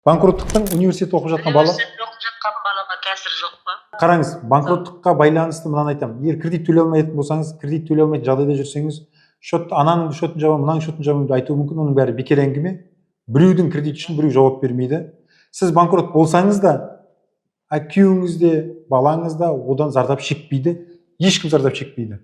Банкроттықтың университет оқып жатқан бала. Университет оқып жатқан балаға кәсір жоқ па? Қараңыз, банкроттыққа байланысты мынаны айтамын. Егер кредит төлей алмайтын болсаңыз, кредит төлей алмайтын жағдайда жүрсеңіз, ананың шотын жабамын, мынаның шотын жабамын деп айтуы мүмкін, оның бәрі бекер әңгіме. Біреудің кредит үшін біреу жауап бермейді. Сіз банкрот болсаңыз да, күйеуіңіз де, балаңыз да одан зардап шекпейді, ешкім зардап шекпейді.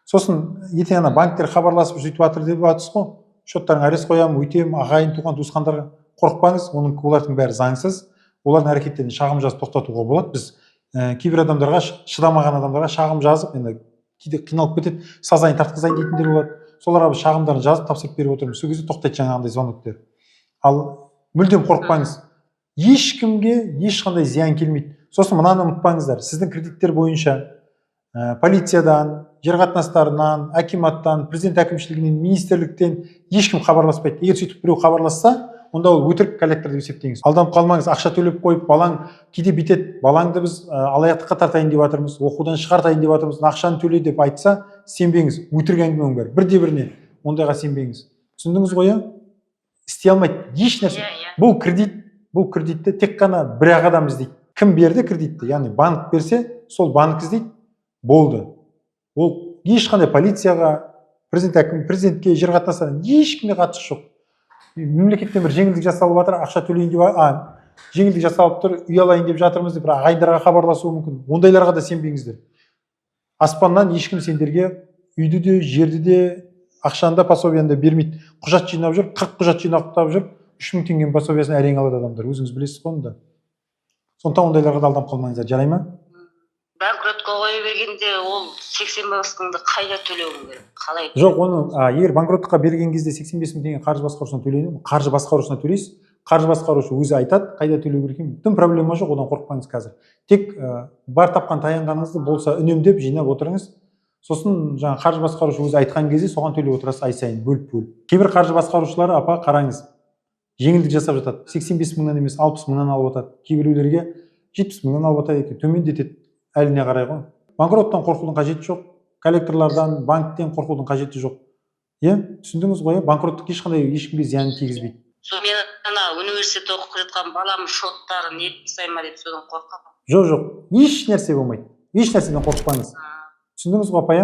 Сосын ертең ана банктер хабарласып сөйтіп жатыр деп жатырсыз ғой, шоттарың арест қоямын, өйтемін, ағайын туған туысқандарға. Қорықпаңыз, олардың бәрі заңсыз. Олардың әрекеттерін шағым жазып тоқтатуға болады. Біз кейбір адамдарға, шыдамаған адамдарға шағым жазып, енді кейде қиналып кетеді, сазайын тартқызайын дейтіндер болады. Соларға біз шағымдарын жазып тапсырып беріп отырмыз. Сол кезде тоқтайды жаңағындай звоноктер. Ал мүлдем қорықпаңыз. Ешкімге ешқандай зиян келмейді. Сосын мынаны ұмытпаңыздар. Сіздің кредиттер бойынша полициядан, жер қатынастарынан, акиматтан, президент әкімшілігінен, министрліктен ешкім хабарласпайды. Егер сөйтіп біреу хабарласса, онда ол өтірік коллектор деп есептеңіз. Алданып қалмаңыз, ақша төлеп қойып, балаң кейде бүйтеді, балаңды біз алаяқтыққа тартайын деп жатырмыз, оқудан шығартайын деп жатырмыз, ақшаны төле деп айтса, сенбеңіз, өтірік әңгіменің бәрі. Бірде-біріне ондайға сенбеңіз. Түсіндіңіз ғой? Істей алмайды еш нәрсе. Бұл кредитті тек қана бір-ақ адам іздейді. Кім берді кредитті? Яғни банк берсе, сол банк іздейді. Болды. Ол ешқандай полицияға, президентке, жер қатынастарына ешкімге қатысы жоқ. Мемлекеттен бір жеңілдік жасалып жатыр, ақша төлейін деп, жеңілдік жасалып тұр, үй алайын деп жатырмыз деп, ағайындарға хабарласуы мүмкін. Ондайларға да сенбеңіздер. Аспаннан ешкім сендерге үйді де, жерді де, ақшаны да, пособияны да бермейді. Құжат жинап жүр, 40 құжат жинақтап жүр, 3000 теңгенің пособиясын әрең алады адамдар. Өзіңіз білесіз ғой онда. Сондықтан ондайларға да алданып қалмаңыздар, жарай ма? Банкротқа қоя бергенде ол 85 мыңды қайда төлеуім керек? Қалай? Жоқ, оны егер банкроттыққа берген кезде 85 мың теңге қаржы басқарушысына төлейді, қаржы басқарушысына төлейсіз. Қаржы басқарушы өзі айтады, қайда төлеу керек екенін. Бүтін проблема жоқ, одан қорықпаңыз қазір. Тек бар тапқан таянғаныңызды болса үнемдеп жинап отырыңыз. Сосын жаңа қаржы басқарушы өзі айтқан кезде соған төлеп отырасыз ай сайын бөліп. Кейбір қаржы басқарушылары, қараңыз, жеңілдік жасап жатады. 85 мыңнан емес, 60 мыңнан алып жатады. Кейбіреулерге 70 мыңнан алып жатады екен, төмендетеді. Әліне қарай ғой. Банкроттан қорқудың қажеті жоқ. Коллекторлардан, банктен қорқудың қажеті жоқ. Түсіндіңіз ғой? Банкроттық ешкімге зиянын тигізбейді. Мен университет оқып жатқан балам шоттарын етпей ма деп содан қорқамын. Жоқ, еш нәрсе болмайды. Еш нәрседен қорықпаңыз. Түсіндіңіз ғой, апа?